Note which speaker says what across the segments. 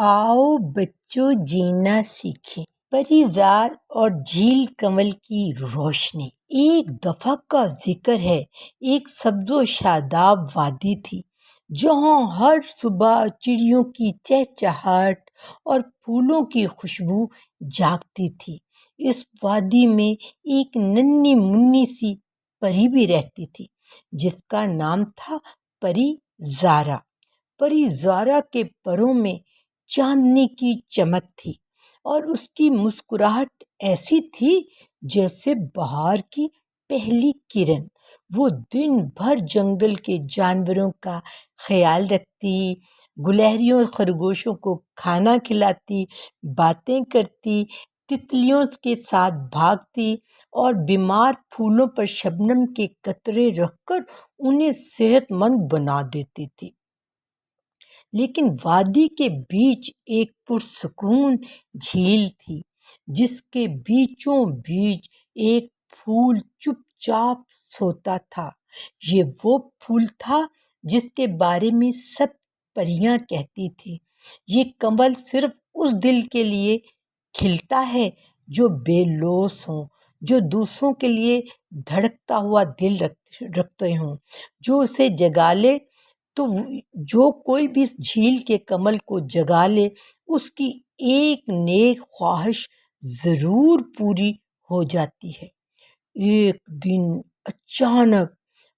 Speaker 1: آؤ بچوں جینا سیکھیں، پری زار اور جھیل کنول کی روشنی۔ ایک دفعہ کا ذکر ہے، ایک سبز و شاداب وادی تھی جہاں ہر صبح چڑیوں کی چہچہاہٹ اور پھولوں کی خوشبو جاگتی تھی۔ اس وادی میں ایک ننھی منی سی پری بھی رہتی تھی جس کا نام تھا پری زارا۔ پری زارا کے پروں میں چاندنی کی چمک تھی اور اس کی مسکراہٹ ایسی تھی جیسے بہار کی پہلی کرن۔ وہ دن بھر جنگل کے جانوروں کا خیال رکھتی، گلہریوں اور خرگوشوں کو کھانا کھلاتی، باتیں کرتی، تتلیوں کے ساتھ بھاگتی اور بیمار پھولوں پر شبنم کے قطرے رکھ کر انہیں صحت مند بنا دیتی تھی۔ لیکن وادی کے بیچ ایک پرسکون جھیل تھی جس کے بیچوں بیچ ایک پھول چپ چاپ سوتا تھا۔ یہ وہ پھول تھا جس کے بارے میں سب پریاں کہتی تھیں، یہ کنول صرف اس دل کے لیے کھلتا ہے جو بے لوث ہوں، جو دوسروں کے لیے دھڑکتا ہوا دل رکھتے ہوں، جو اسے جگا لے تو جو کوئی بھی اس جھیل کے کمل کو جگا لے اس کی ایک نیک خواہش ضرور پوری ہو جاتی ہے۔ ایک دن اچانک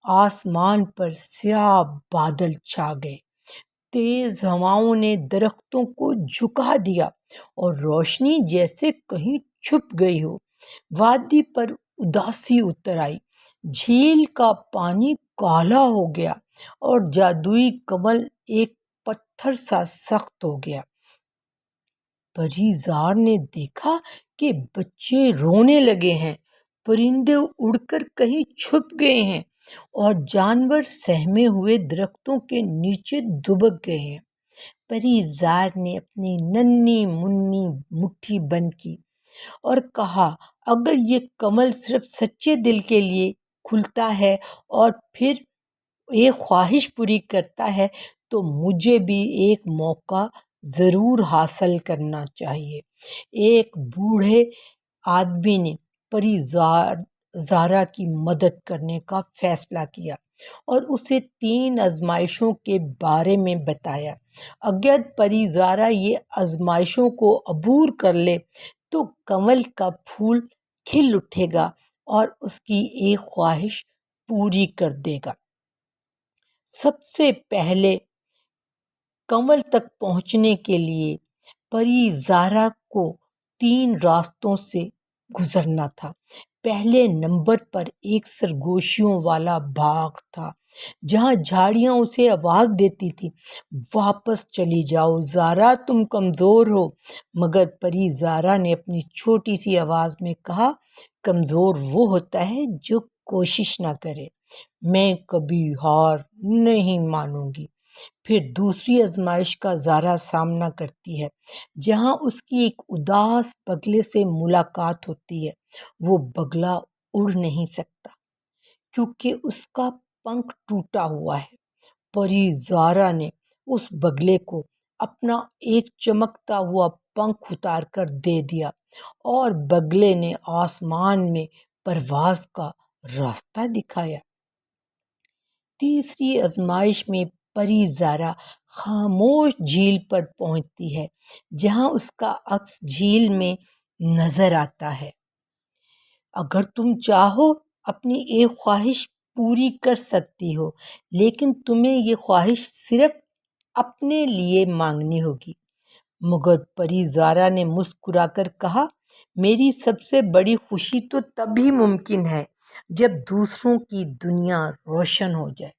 Speaker 1: آسمان پر سیاہ بادل چھا گئے، تیز ہواؤں نے درختوں کو جھکا دیا اور روشنی جیسے کہیں چھپ گئی ہو۔ وادی پر اداسی اتر آئی، جھیل کا پانی کالا ہو گیا اور جادوئی کنول ایک پتھر سا سخت ہو گیا۔ پری زار نے دیکھا کہ بچے رونے لگے ہیں، پرندے اڑ کر کہیں چھپ گئے ہیں اور جانور سہمے ہوئے درختوں کے نیچے دبک گئے ہیں۔ پری زار نے اپنی ننھی منی مٹھی بند کی اور کہا، اگر یہ کمل صرف سچے دل کے لیے کھلتا ہے اور پھر ایک خواہش پوری کرتا ہے تو مجھے بھی ایک موقع ضرور حاصل کرنا چاہیے۔ ایک بوڑھے آدمی نے پری زارا کی مدد کرنے کا فیصلہ کیا اور اسے 3 آزمائشوں کے بارے میں بتایا۔ اگر پری زارا یہ آزمائشوں کو عبور کر لے تو کنول کا پھول کھل اٹھے گا اور اس کی ایک خواہش پوری کر دے گا۔ سب سے پہلے کنول تک پہنچنے کے لیے پری زارا کو 3 راستوں سے گزرنا تھا۔ پہلے نمبر پر ایک سرگوشیوں والا باغ تھا جہاں جھاڑیاں اسے آواز دیتی تھی، واپس چلی جاؤ زارا، تم کمزور ہو۔ مگر پری زارا نے اپنی چھوٹی سی آواز میں کہا، کمزور وہ ہوتا ہے جو کوشش نہ کرے، میں کبھی ہار نہیں مانوں گی۔ پھر دوسری آزمائش کا زارا سامنا کرتی ہے جہاں اس کی ایک اداس بگلے سے ملاقات ہوتی ہے۔ وہ بگلا اڑ نہیں سکتا کیونکہ اس کا پنکھ ٹوٹا ہوا ہے۔ پری زارا نے اس بگلے کو اپنا ایک چمکتا ہوا پنکھ اتار کر دے دیا اور بگلے نے آسمان میں پرواز کا راستہ دکھایا۔ تیسری آزمائش میں پری زارا خاموش جھیل پر پہنچتی ہے جہاں اس کا عکس جھیل میں نظر آتا ہے۔ اگر تم چاہو اپنی ایک خواہش پوری کر سکتی ہو، لیکن تمہیں یہ خواہش صرف اپنے لیے مانگنی ہوگی۔ مگر پری زارا نے مسکرا کر کہا، میری سب سے بڑی خوشی تو تبھی ممکن ہے جب دوسروں کی دنیا روشن ہو جائے۔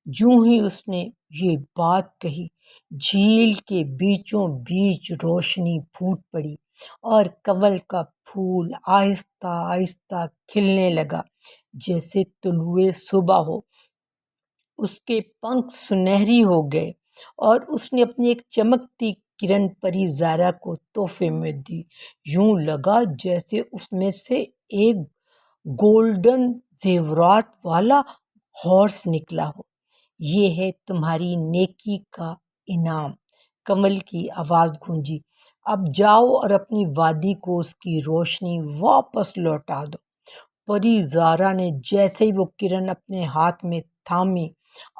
Speaker 1: جوں ہی اس نے یہ بات کہی، جھیل کے بیچوں بیچ روشنی پھوٹ پڑی اور کنول کا پھول آہستہ آہستہ کھلنے لگا جیسے طلوع صبح ہو۔ اس کے پنکھ سنہری ہو گئے اور اس نے اپنی ایک چمکتی کرن پری زارا کو تحفے میں دی۔ یوں لگا جیسے اس میں سے ایک گولڈن زیورات والا ہارس نکلا ہو۔ یہ ہے تمہاری نیکی کا انعام، کمل کی آواز گونجی، اب جاؤ اور اپنی وادی کو اس کی روشنی واپس لوٹا دو۔ پری زارا نے جیسے ہی وہ کرن اپنے ہاتھ میں تھامی،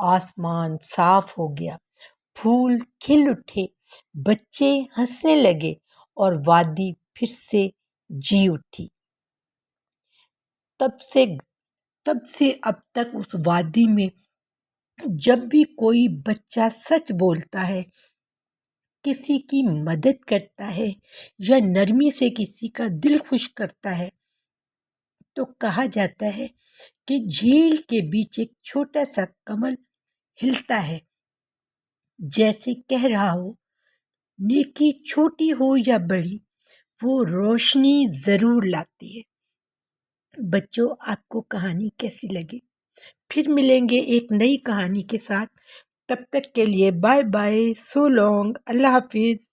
Speaker 1: آسمان صاف ہو گیا، پھول کھل اٹھے، بچے ہنسنے لگے اور وادی پھر سے جی اٹھی۔ تب سے اب تک اس وادی میں جب بھی کوئی بچہ سچ بولتا ہے، کسی کی مدد کرتا ہے یا نرمی سے کسی کا دل خوش کرتا ہے تو کہا جاتا ہے کہ جھیل کے بیچ ایک چھوٹا سا کمل ہلتا ہے، جیسے کہہ رہا ہو نیکی چھوٹی ہو یا بڑی وہ روشنی ضرور لاتی ہے۔ بچوں، آپ کو کہانی کیسی لگی؟ پھر ملیں گے ایک نئی کہانی کے ساتھ، تب تک کے لیے بائے بائے، سو لانگ، اللہ حافظ۔